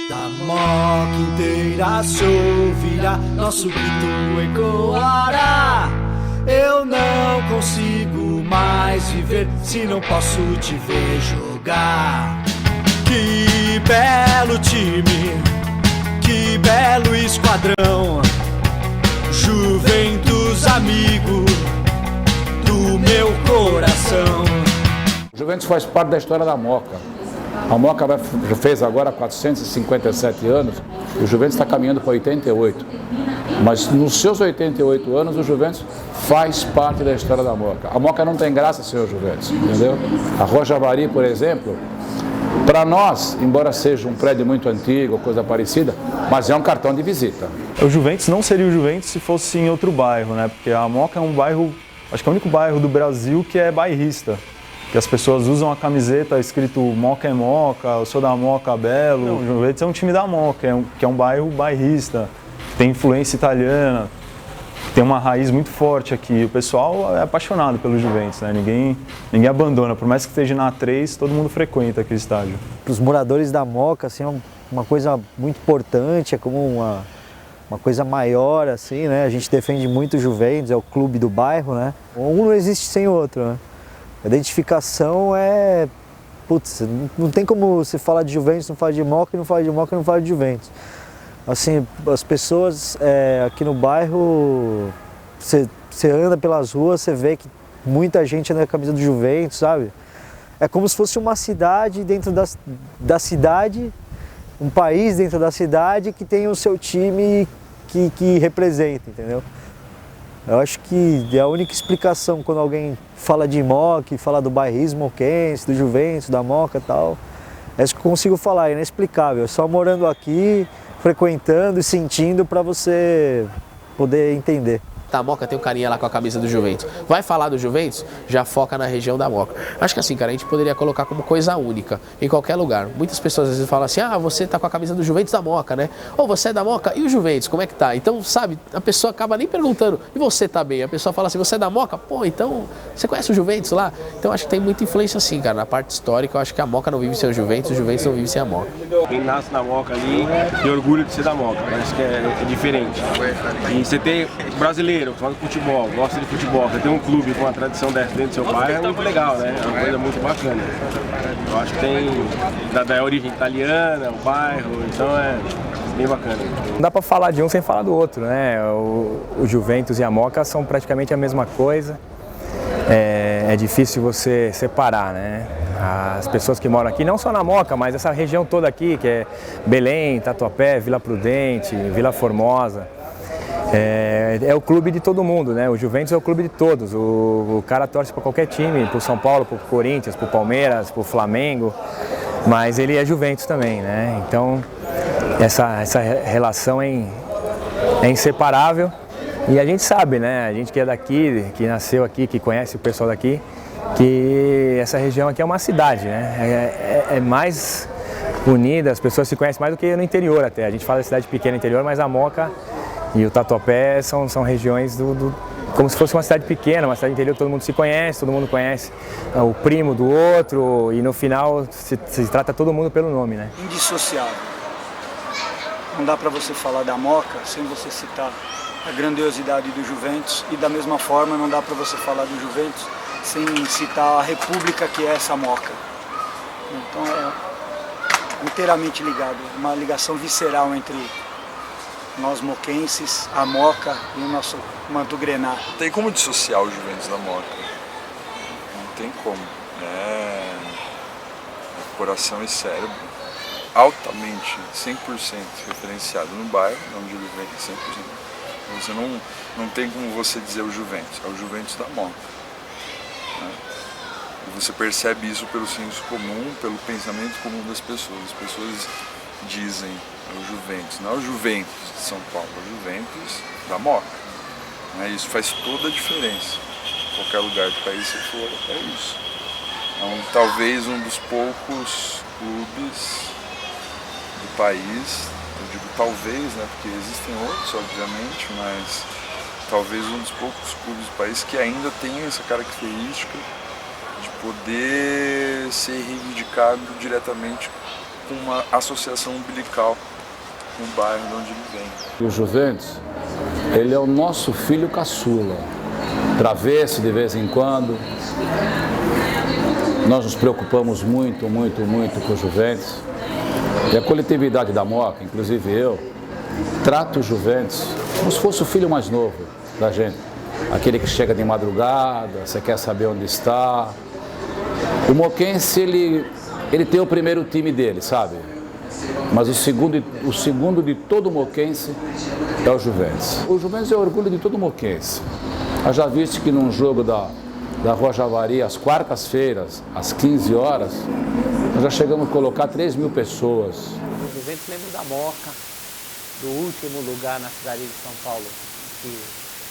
Da Moca inteira se ouvirá, nosso grito ecoará. Eu não consigo mais viver se não posso te ver jogar. Que belo time, que belo esquadrão, Juventus amigo do meu coração. O Juventus faz parte da história da Moca. A Moca fez agora 457 anos e o Juventus está caminhando para 88. Mas nos seus 88 anos o Juventus faz parte da história da Moca. A Moca não tem graça sem o Juventus, entendeu? A Rua Javari, por exemplo, para nós, embora seja um prédio muito antigo, coisa parecida, mas é um cartão de visita. O Juventus não seria o Juventus se fosse em outro bairro, né? Porque a Moca é um bairro, acho que é o único bairro do Brasil que é bairrista. Que as pessoas usam a camiseta escrito Moca é Moca, eu sou da Moca Belo. Não, o Juventus é um time da Moca, que é um bairro bairrista, tem influência italiana, tem uma raiz muito forte aqui. O pessoal é apaixonado pelo Juventus, né? Ninguém abandona, por mais que esteja na A3, todo mundo frequenta aquele estádio. Para os moradores da Moca, assim, é uma coisa muito importante, é como uma coisa maior, assim, né? A gente defende muito o Juventus, é o clube do bairro, né? Um não existe sem o outro, né? A identificação é... Putz, não tem como você falar de Juventus, não falar de Moca, e não falar de Moca, e não falar de Juventus. Assim, as pessoas aqui no bairro, você anda pelas ruas, você vê que muita gente anda com a camisa do Juventus, sabe? É como se fosse uma cidade dentro da cidade, um país dentro da cidade que tem o seu time que representa, entendeu? Eu acho que é a única explicação quando alguém fala de Moca, fala do bairrismo moquense, do Juventus, da Moca e tal. É isso que eu consigo falar, é inexplicável. É só morando aqui, frequentando e sentindo para você poder entender. A Moca tem um carinha lá com a camisa do Juventus. Vai falar do Juventus? Já foca na região da Moca. Acho que assim, cara, a gente poderia colocar como coisa única em qualquer lugar. Muitas pessoas às vezes falam assim, ah, você tá com a camisa do Juventus da Moca, né? Ou você é da Moca e o Juventus, como é que tá? Então, sabe, a pessoa acaba nem perguntando, e você tá bem? A pessoa fala assim, você é da Moca? Pô, então, você conhece o Juventus lá? Então, acho que tem muita influência assim, cara. Na parte histórica, eu acho que a Moca não vive sem o Juventus não vive sem a Moca. Quem nasce na Moca ali tem orgulho de ser da Moca. Acho que é diferente. E você tem brasileiro, que fala de futebol, gosta de futebol, você tem um clube com uma tradição dessa dentro do seu bairro, é muito legal, né? É uma coisa muito bacana. Eu acho que tem da origem italiana, o bairro, então é bem bacana. Não dá para falar de um sem falar do outro, né? O Juventus e a Moca são praticamente a mesma coisa. É difícil você separar, né? As pessoas que moram aqui, não só na Moca, mas essa região toda aqui, que é Belém, Tatuapé, Vila Prudente, Vila Formosa. É o clube de todo mundo, né? O Juventus é o clube de todos. O cara torce para qualquer time, pro São Paulo, pro Corinthians, pro Palmeiras, pro Flamengo, mas ele é Juventus também, né? Então essa relação é inseparável e a gente sabe, né? A gente que é daqui, que nasceu aqui, que conhece o pessoal daqui, que essa região aqui é uma cidade, né? É mais unida, as pessoas se conhecem mais do que no interior até. A gente fala de cidade pequena interior, mas a Moca e o Tatuapé são regiões como se fosse uma cidade pequena, uma cidade interior que todo mundo se conhece, todo mundo conhece o primo do outro e no final se trata todo mundo pelo nome, né? Indissociável. Não dá para você falar da Moca sem você citar a grandiosidade do Juventus e da mesma forma não dá para você falar do Juventus sem citar a república que é essa Moca. Então é inteiramente ligado, uma ligação visceral entre nós moquenses, a Moca e o nosso manto grená. Não tem como dissociar o Juventus da Moca. Não tem como. É coração e cérebro altamente, 100% referenciado no bairro, onde o Juventus é 100%. Você não tem como você dizer o Juventus, é o Juventus da Moca. Né? E você percebe isso pelo senso comum, pelo pensamento comum das pessoas. As pessoas dizem é o Juventus, não é o Juventus de São Paulo, é o Juventus da Moca. Né? Isso faz toda a diferença. Em qualquer lugar do país você for, é isso. Talvez um dos poucos clubes do país, eu digo talvez, né, porque existem outros, obviamente, mas talvez um dos poucos clubes do país que ainda tem essa característica de poder ser reivindicado diretamente com uma associação umbilical com o bairro de onde ele vem. O Juventus, ele é o nosso filho caçula, travesso de vez em quando. Nós nos preocupamos muito com o Juventus. E a coletividade da Moca, inclusive eu, trata o Juventus como se fosse o filho mais novo da gente. Aquele que chega de madrugada, você quer saber onde está. O moquense, ele tem o primeiro time dele, sabe? Mas o segundo de todo moquense é o Juventus. O Juventus é o orgulho de todo moquense. Eu já viste que num jogo da Rua Javari, às quartas-feiras, às 15 horas, nós já chegamos a colocar 3.000 pessoas. O Juventus lembra da Moca, do último lugar na cidade de São Paulo que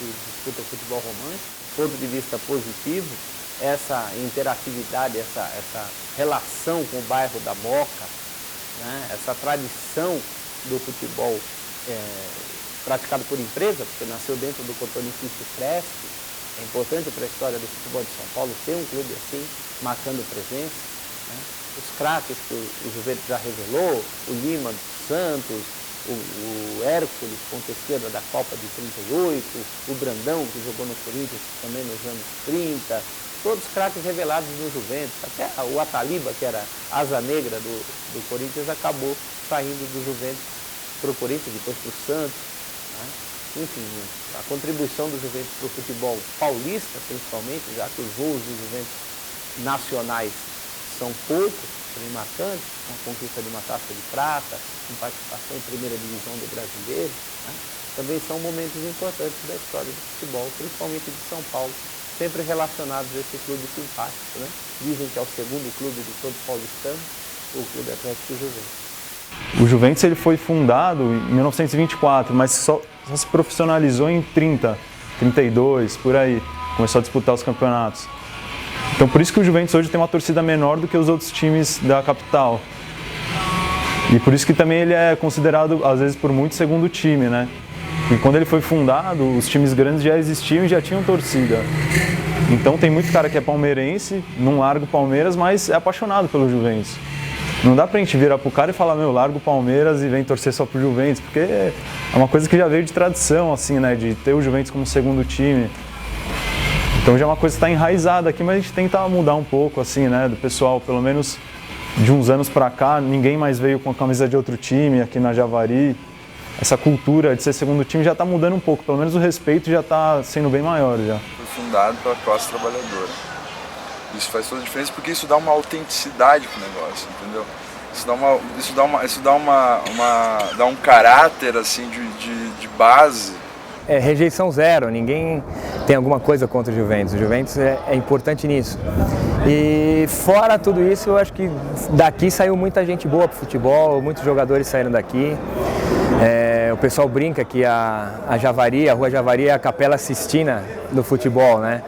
disputa o futebol romântico. Do ponto de vista positivo, essa interatividade, essa relação com o bairro da Moca, né, essa tradição do futebol praticado por empresa, porque nasceu dentro do cotonifício Cresp. É importante para a história do futebol de São Paulo ter um clube assim, marcando presença. Né? Os craques que o Juventus já revelou, o Lima do Santos, o Hércules, ponta esquerda da Copa de 38, o Brandão, que jogou no Corinthians também nos anos 30, todos craques revelados no Juventus. Até o Ataliba, que era asa negra do Corinthians, acabou saindo do Juventus para o Corinthians, depois para o Santos. Né? Enfim, a contribuição do Juventus para o futebol paulista, principalmente, já que os voos do Juventus nacionais são poucos, bem marcantes, com a conquista de uma taça de prata, com participação em primeira divisão do brasileiro, né? Também são momentos importantes da história do futebol, principalmente de São Paulo, sempre relacionados a esse clube simpático. Né? Dizem que é o segundo clube de todo paulistano, o Clube Atlético Juventus. O Juventus ele foi fundado em 1924, mas só se profissionalizou em 30, 32, por aí. Começou a disputar os campeonatos. Então por isso que o Juventus hoje tem uma torcida menor do que os outros times da capital. E por isso que também ele é considerado, às vezes, por muito segundo time, né? E quando ele foi fundado, os times grandes já existiam e já tinham torcida. Então tem muito cara que é palmeirense, não larga o Palmeiras, mas é apaixonado pelo Juventus. Não dá pra gente virar pro cara e falar, meu, larga o Palmeiras e vem torcer só pro Juventus, porque é uma coisa que já veio de tradição, assim, né, de ter o Juventus como segundo time. Então já é uma coisa que está enraizada aqui, mas a gente tenta mudar um pouco, assim, né, do pessoal, pelo menos de uns anos pra cá, ninguém mais veio com a camisa de outro time aqui na Javari. Essa cultura de ser segundo time já está mudando um pouco, pelo menos o respeito já está sendo bem maior já. Foi fundado pela classe trabalhadora. Isso faz toda a diferença porque isso dá uma autenticidade pro negócio, entendeu? Isso dá um caráter assim de base. É rejeição zero, ninguém tem alguma coisa contra o Juventus. O Juventus é importante nisso. E fora tudo isso, eu acho que daqui saiu muita gente boa pro futebol, muitos jogadores saíram daqui. O pessoal brinca que a Javari, a Rua Javari é a Capela Sistina do futebol, né?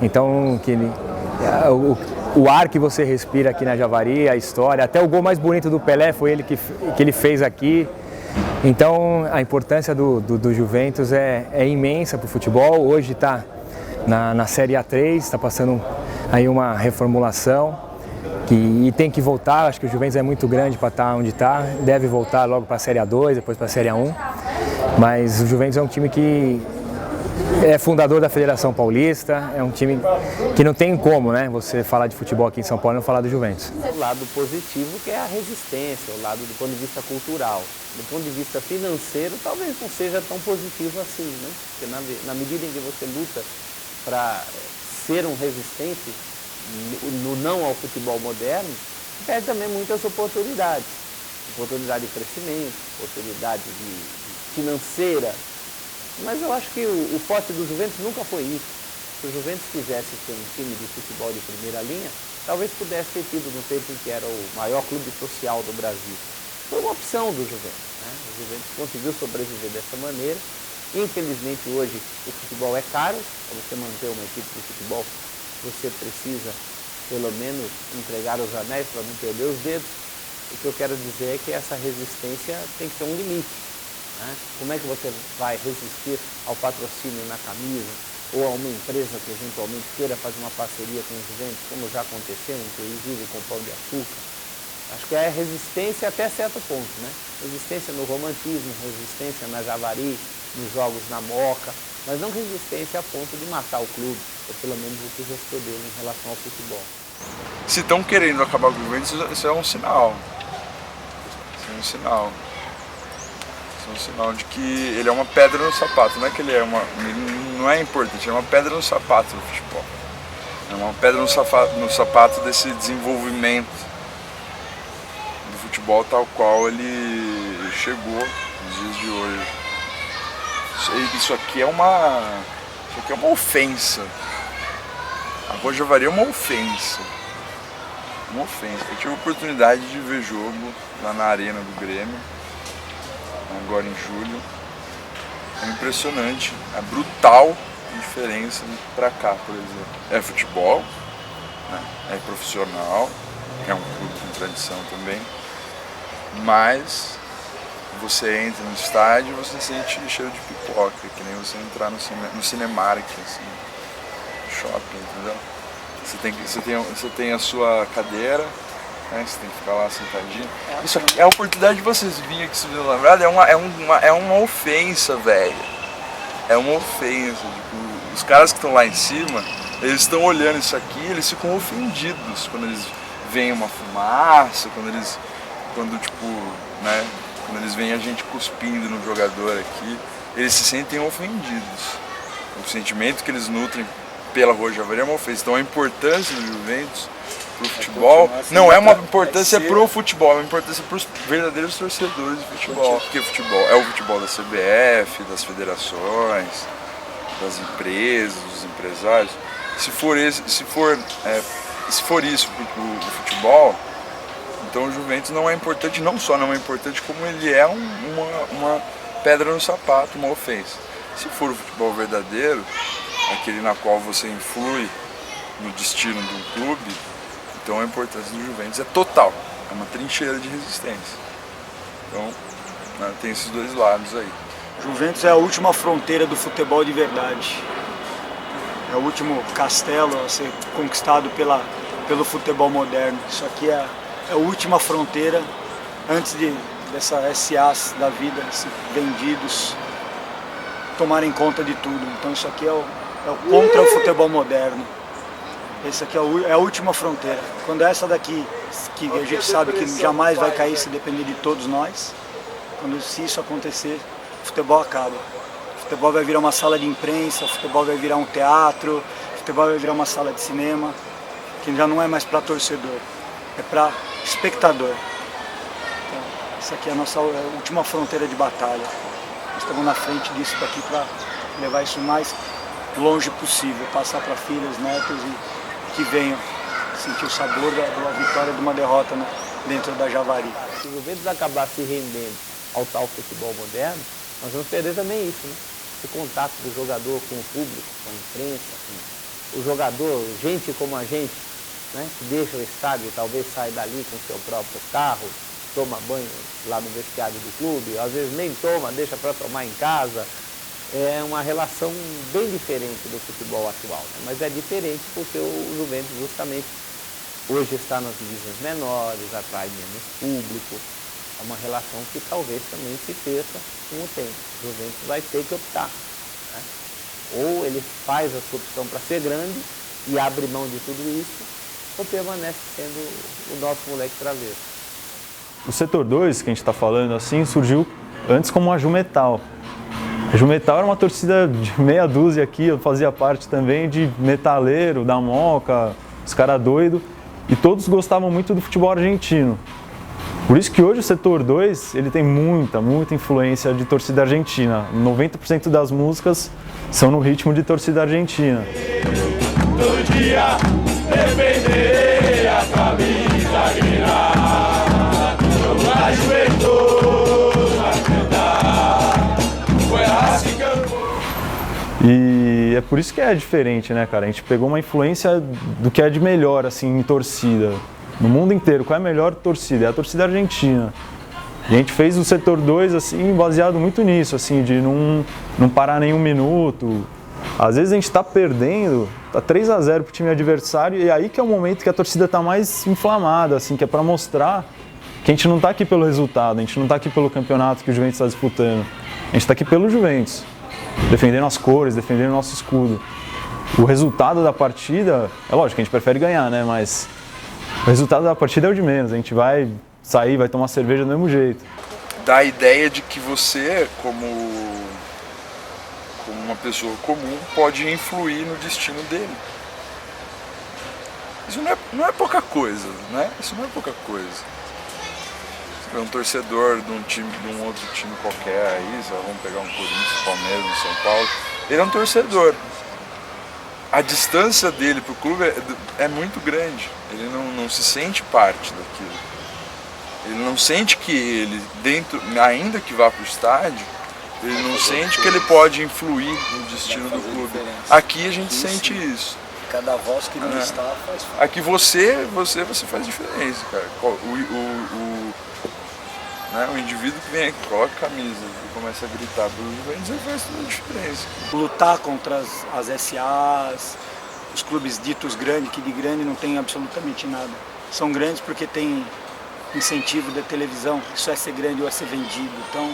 Então, o ar que você respira aqui na Javari, a história, até o gol mais bonito do Pelé foi ele que ele fez aqui. Então, a importância do Juventus é imensa para o futebol. Hoje está na Série A3, está passando aí uma reformulação e tem que voltar. Acho que o Juventus é muito grande para estar onde está, deve voltar logo para a Série A2, depois para a Série A1. Mas o Juventus é um time que é fundador da Federação Paulista, é um time que não tem como, né, você falar de futebol aqui em São Paulo e não falar do Juventus. O lado positivo que é a resistência, o lado do ponto de vista cultural. Do ponto de vista financeiro, talvez não seja tão positivo assim, né? Porque na medida em que você luta para ser um resistente no não ao futebol moderno, perde também muitas oportunidades. Oportunidade de crescimento, oportunidade financeira. Mas eu acho que o forte do Juventus nunca foi isso. Se o Juventus quisesse ter um time de futebol de primeira linha, talvez pudesse ter tido no tempo em que era o maior clube social do Brasil. Foi uma opção do Juventus, né? O Juventus conseguiu sobreviver dessa maneira. Infelizmente hoje o futebol é caro. Para você manter uma equipe de futebol, você precisa pelo menos entregar os anéis para não perder os dedos. O que eu quero dizer é que essa resistência tem que ter um limite. Né? Como é que você vai resistir ao patrocínio na camisa ou a uma empresa que eventualmente queira fazer uma parceria com o Juventus, como já aconteceu, inclusive com o Pão de Açúcar? Acho que é resistência até certo ponto, né? Resistência no romantismo, resistência na Javari, nos jogos na Moca, mas não resistência a ponto de matar o clube, ou pelo menos o que restou dele em relação ao futebol. Se estão querendo acabar com o Juventus, isso é um sinal. Isso é um sinal. Isso é um sinal de que ele é uma pedra no sapato. Não é que ele não é importante, ele é uma pedra no sapato do futebol. É uma pedra no sapato desse desenvolvimento do futebol tal qual ele chegou nos dias de hoje. Isso aqui é uma ofensa. A Rua Javari é uma ofensa. Uma ofensa. Eu tive a oportunidade de ver jogo lá na arena do Grêmio, agora em julho. É impressionante, é brutal a diferença pra cá, por exemplo. É futebol, né? É profissional, é um clube com tradição também, mas você entra no estádio e você sente cheiro de pipoca, que nem você entrar no Cinemark, assim, shopping, entendeu? Você tem a sua cadeira, né? Você tem que ficar lá sentadinho. Isso aqui é a oportunidade de vocês virem aqui subindo o Lambrado, é uma ofensa, velho. É uma ofensa. Tipo, os caras que estão lá em cima, eles estão olhando isso aqui, eles ficam ofendidos quando eles veem uma fumaça, quando eles veem a gente cuspindo no jogador aqui, eles se sentem ofendidos. O sentimento que eles nutrem pela Rua Javari é uma ofensa. Então a importância do Juventus pro futebol não é uma importância pro futebol, é uma importância pros verdadeiros torcedores de futebol. Porque futebol é o futebol da CBF, das federações, das empresas, dos empresários. Se for isso o futebol, então o Juventus não é importante, não só não é importante, como ele é uma pedra no sapato, uma ofensa. Se for o futebol verdadeiro, aquele na qual você influi no destino de um clube, então a importância do Juventus é total, é uma trincheira de resistência. Então, né, tem esses dois lados aí. Juventus é a última fronteira do futebol de verdade. É o último castelo a ser conquistado pelo futebol moderno. Isso aqui é a última fronteira antes dessa SAs da vida, vendidos, tomarem conta de tudo. Então isso aqui é o contra o futebol moderno. Essa aqui é a última fronteira. Quando essa daqui, que a gente sabe que jamais vai cair se depender de todos nós, se isso acontecer, o futebol acaba. O futebol vai virar uma sala de imprensa, o futebol vai virar um teatro, o futebol vai virar uma sala de cinema, que já não é mais para torcedor, é para espectador. Então, essa aqui é a nossa última fronteira de batalha. Nós estamos na frente disso daqui para levar isso o mais longe possível, passar para filhos, netos e que venham sentir o sabor da vitória de uma derrota dentro da Javari. Se o Juventus acabar se rendendo ao tal futebol moderno, nós vamos perder também isso, né? Esse contato do jogador com o público, com a imprensa, com o jogador, gente como a gente, né? Que deixa o estádio e talvez sai dali com o seu próprio carro, toma banho lá no vestiário do clube, às vezes nem toma, deixa para tomar em casa. É uma relação bem diferente do futebol atual, né? Mas é diferente porque o Juventus justamente hoje está nas divisões menores, atrai menos público. É uma relação que talvez também se perca com o tempo. O Juventus vai ter que optar, né? Ou ele faz a sua opção para ser grande e abre mão de tudo isso, ou permanece sendo o nosso moleque travesso. O setor 2, que a gente está falando assim, surgiu antes como a Jumetal. A Jumetal era uma torcida de meia dúzia aqui, eu fazia parte também de metaleiro, da Moca, os caras doidos, e todos gostavam muito do futebol argentino. Por isso que hoje o setor 2 ele tem muita influência de torcida argentina. 90% das músicas são no ritmo de torcida argentina. Todo dia defenderei a camisa grinada, jogar juventude a cantar, foi assim que eu vou. E é por isso que é diferente, né, cara? A gente pegou uma influência do que é de melhor, assim, em torcida. No mundo inteiro, qual é a melhor torcida? É a torcida argentina. E a gente fez o setor 2, assim, baseado muito nisso, assim, de não parar nenhum minuto. Às vezes a gente tá perdendo, tá 3-0 pro time adversário, e aí que é o momento que a torcida tá mais inflamada, assim, que é para mostrar que a gente não tá aqui pelo resultado, a gente não tá aqui pelo campeonato que o Juventus está disputando, a gente tá aqui pelo Juventus, defendendo as cores, defendendo o nosso escudo. O resultado da partida, é lógico que a gente prefere ganhar, né, mas o resultado da partida é o de menos, a gente vai sair, vai tomar cerveja do mesmo jeito. Dá a ideia de que você, como uma pessoa comum, pode influir no destino dele. Isso não é pouca coisa, né? Isso não é pouca coisa. Você é um torcedor de um outro time qualquer aí, vamos pegar um Corinthians, Palmeiras, São Paulo, ele é um torcedor. A distância dele para o clube é muito grande, ele não se sente parte daquilo. Ele não sente que ele, ainda que vá para o estádio, ele não sente que ele pode influir no destino do clube. Aqui a gente sente isso. Cada voz que não está faz falta. Aqui você faz diferença, cara. O indivíduo que vem aqui, coloca a camisa e começa a gritar pelo Juventus, ele faz toda a diferença. Lutar contra as SAs, os clubes ditos grandes, que de grande não tem absolutamente nada. São grandes porque tem incentivo da televisão, isso é ser grande ou é ser vendido. Então,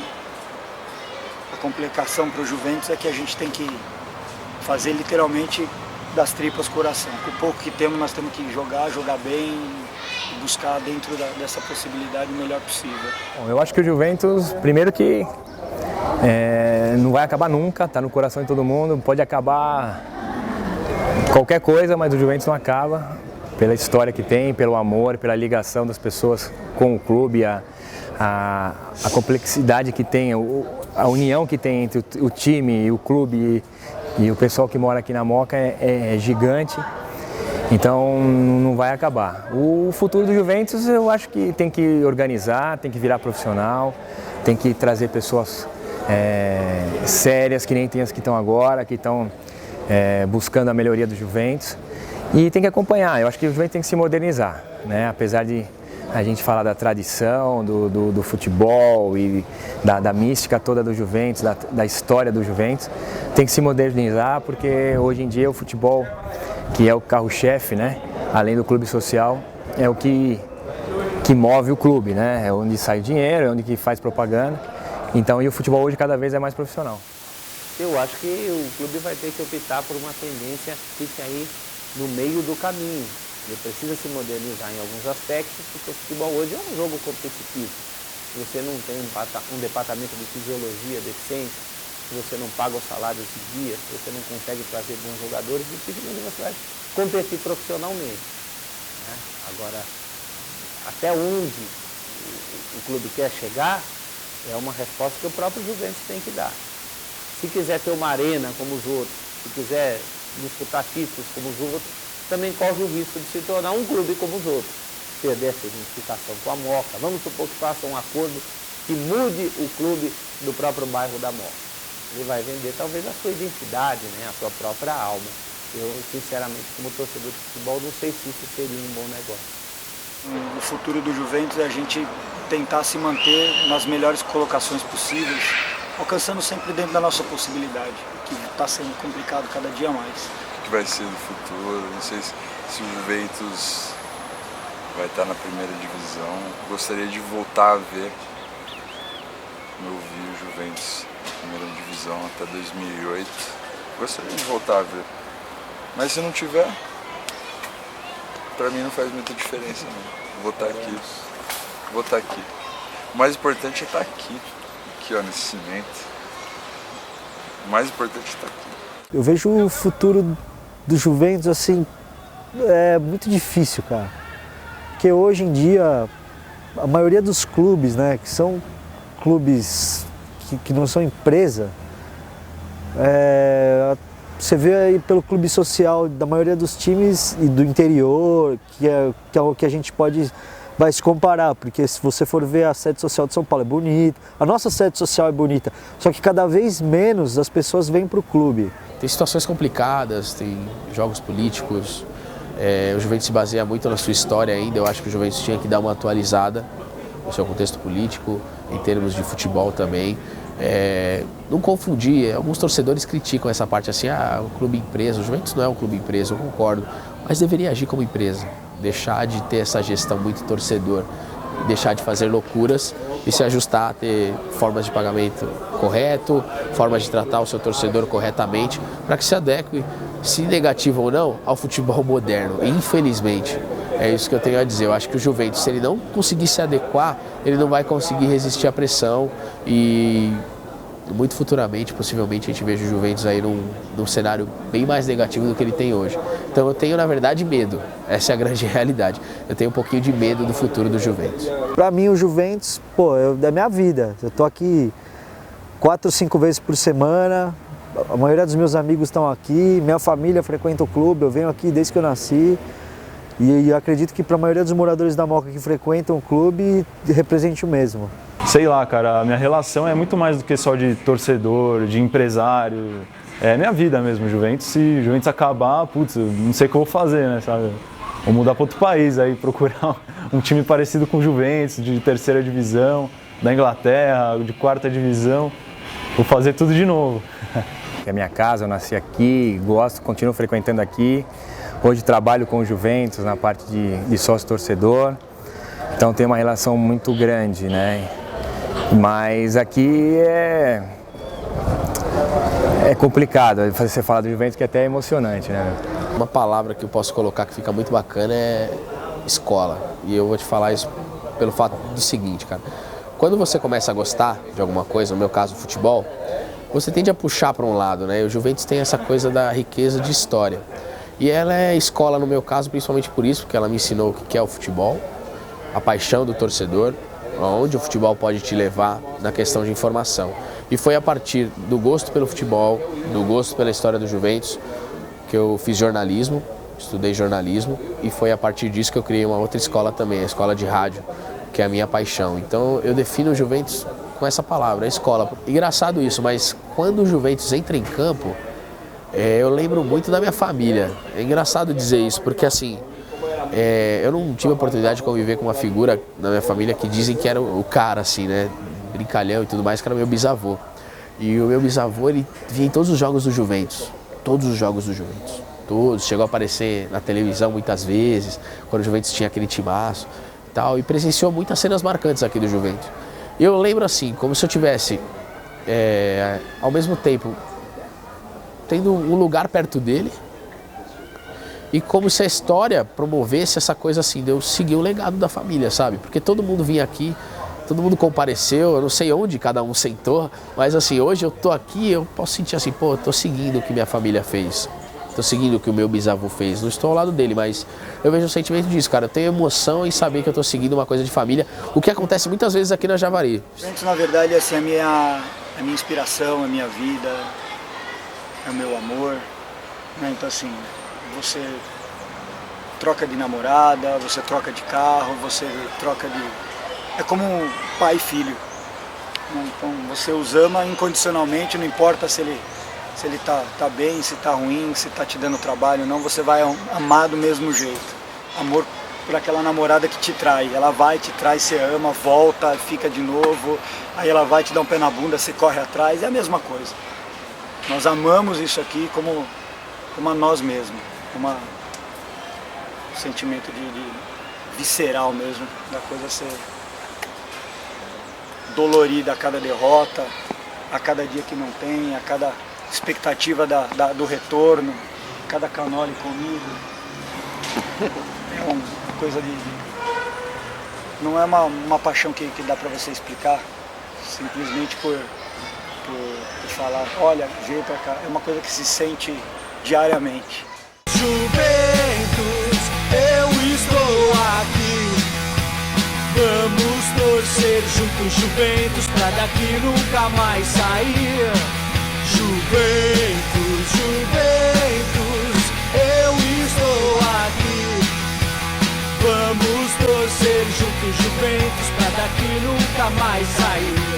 a complicação para o Juventus é que a gente tem que fazer literalmente das tripas coração. Com o pouco que temos, nós temos que jogar bem e buscar dentro dessa possibilidade o melhor possível. Bom, eu acho que o Juventus, primeiro que não vai acabar nunca, está no coração de todo mundo, pode acabar qualquer coisa, mas o Juventus não acaba, pela história que tem, pelo amor, pela ligação das pessoas com o clube, a complexidade que tem, a união que tem entre o time e o clube e o pessoal que mora aqui na Moca é gigante, então não vai acabar. O futuro do Juventus eu acho que tem que organizar, tem que virar profissional, tem que trazer pessoas sérias, que nem tem as que estão agora, que estão buscando a melhoria do Juventus, e tem que acompanhar. Eu acho que o Juventus tem que se modernizar, né? Apesar de a gente falar da tradição, do futebol e da mística toda do Juventus, da história do Juventus, tem que se modernizar, porque hoje em dia o futebol, que é o carro-chefe, né? Além do clube social, é o que move o clube, né? É onde sai o dinheiro, é onde que faz propaganda. Então, e o futebol hoje cada vez é mais profissional. Eu acho que o clube vai ter que optar por uma tendência que fique aí no meio do caminho. Ele precisa se modernizar em alguns aspectos, porque o futebol hoje é um jogo competitivo. Se você não tem um departamento de fisiologia decente, se você não paga os salários de dia, se você não consegue trazer bons jogadores, dificilmente você vai competir profissionalmente, né? Agora, até onde o clube quer chegar, é uma resposta que o próprio Juventus tem que dar. Se quiser ter uma arena como os outros, se quiser disputar títulos como os outros, também corre o risco de se tornar um clube como os outros, perder essa identificação com a Moca. Vamos supor que faça um acordo que mude o clube do próprio bairro da Moca. Ele vai vender talvez a sua identidade, né, a sua própria alma. Eu, sinceramente, como torcedor de futebol, não sei se isso seria um bom negócio. O futuro do Juventus é a gente tentar se manter nas melhores colocações possíveis, alcançando sempre dentro da nossa possibilidade, que está sendo complicado cada dia mais. O que vai ser do futuro? Não sei se o Juventus vai estar na primeira divisão. Gostaria de voltar a ver, eu vi o Juventus na primeira divisão até 2008. Gostaria de voltar a ver. Mas se não tiver, pra mim não faz muita diferença não. Vou estar aqui. O mais importante é estar aqui ó, nesse cimento. O mais importante é estar aqui. Eu vejo o futuro do Juventus assim, é muito difícil, cara. Porque hoje em dia, a maioria dos clubes, né, que são clubes que não são empresa, você vê aí pelo clube social da maioria dos times e do interior, que é o que a gente vai se comparar, porque se você for ver a sede social de São Paulo é bonita, a nossa sede social é bonita, só que cada vez menos as pessoas vêm para o clube. Tem situações complicadas, tem jogos políticos, o Juventus se baseia muito na sua história ainda, eu acho que o Juventus tinha que dar uma atualizada no seu contexto político, em termos de futebol também. não confundir. Alguns torcedores criticam essa parte assim, o clube empresa. O Juventus não é um clube empresa, eu concordo, mas deveria agir como empresa, deixar de ter essa gestão muito torcedor, deixar de fazer loucuras e se ajustar a ter formas de pagamento correto, formas de tratar o seu torcedor corretamente, para que se adeque, se negativo ou não, ao futebol moderno. E, infelizmente, é isso que eu tenho a dizer. Eu acho que o Juventus, se ele não conseguir se adequar, ele não vai conseguir resistir à pressão e muito futuramente, possivelmente, a gente veja o Juventus aí num cenário bem mais negativo do que ele tem hoje. Então eu tenho, na verdade, medo. Essa é a grande realidade. Eu tenho um pouquinho de medo do futuro do Juventus. Para mim, o Juventus, é minha vida. Eu tô aqui 4 ou 5 vezes por semana. A maioria dos meus amigos estão aqui. Minha família frequenta o clube. Eu venho aqui desde que eu nasci. E acredito que para a maioria dos moradores da Moca que frequentam o clube, represente o mesmo. Sei lá, cara, a minha relação é muito mais do que só de torcedor, de empresário. É minha vida mesmo, Juventus. Se o Juventus acabar, putz, eu não sei o que eu vou fazer, né, sabe? Vou mudar para outro país aí, procurar um time parecido com o Juventus, de terceira divisão, da Inglaterra, de quarta divisão. Vou fazer tudo de novo. É a minha casa, eu nasci aqui, gosto, continuo frequentando aqui. Hoje trabalho com o Juventus na parte de sócio-torcedor. Então tem uma relação muito grande, né? Mas aqui é complicado você falar do Juventus, que é até emocionante, né? Uma palavra que eu posso colocar que fica muito bacana é escola. E eu vou te falar isso pelo fato do seguinte, cara. Quando você começa a gostar de alguma coisa, no meu caso futebol, você tende a puxar para um lado, né? E o Juventus tem essa coisa da riqueza de história. E ela é escola no meu caso, principalmente por isso, porque ela me ensinou o que é o futebol, a paixão do torcedor, aonde o futebol pode te levar na questão de informação. E foi a partir do gosto pelo futebol, do gosto pela história do Juventus, que eu fiz jornalismo, estudei jornalismo, e foi a partir disso que eu criei uma outra escola também, a escola de rádio, que é a minha paixão. Então eu defino o Juventus com essa palavra, a escola. Engraçado isso, mas quando o Juventus entra em campo, eu lembro muito da minha família. É engraçado dizer isso, porque assim, eu não tive a oportunidade de conviver com uma figura na minha família que dizem que era o cara, assim, né, brincalhão e tudo mais, que era o meu bisavô. E o meu bisavô, ele via em todos os jogos do Juventus, todos os jogos do Juventus, todos. Chegou a aparecer na televisão muitas vezes, quando o Juventus tinha aquele timaço e tal, e presenciou muitas cenas marcantes aqui do Juventus. Eu lembro assim, como se eu tivesse, ao mesmo tempo, tendo um lugar perto dele, e como se a história promovesse essa coisa assim, de eu seguir o legado da família, sabe? Porque todo mundo vinha aqui, todo mundo compareceu, eu não sei onde cada um sentou, mas assim, hoje eu tô aqui, eu posso sentir assim, pô, eu tô seguindo o que minha família fez, tô seguindo o que o meu bisavô fez, não estou ao lado dele, mas eu vejo o sentimento disso, cara, eu tenho emoção em saber que eu tô seguindo uma coisa de família, o que acontece muitas vezes aqui na Javari. Gente, na verdade, assim, a minha inspiração, a minha vida, é o meu amor, né? Então assim, você troca de namorada, você troca de carro, você troca de... É como pai e filho, né? Então você os ama incondicionalmente, não importa se ele tá bem, se tá ruim, se tá te dando trabalho ou não, você vai amar do mesmo jeito. Amor por aquela namorada que te trai, ela vai, te trai, você ama, volta, fica de novo, aí ela vai te dar um pé na bunda, você corre atrás, é a mesma coisa. Nós amamos isso aqui como a nós mesmos, como um sentimento de visceral mesmo, da coisa ser dolorida a cada derrota, a cada dia que não tem, a cada expectativa do retorno, a cada canole comido. É uma coisa não é uma paixão que dá para você explicar, simplesmente por falar, olha, veio pra cá, é uma coisa que se sente diariamente. Juventus, eu estou aqui. Vamos torcer juntos, Juventus, pra daqui nunca mais sair. Juventus, Juventus, eu estou aqui. Vamos torcer juntos, Juventus, pra daqui nunca mais sair.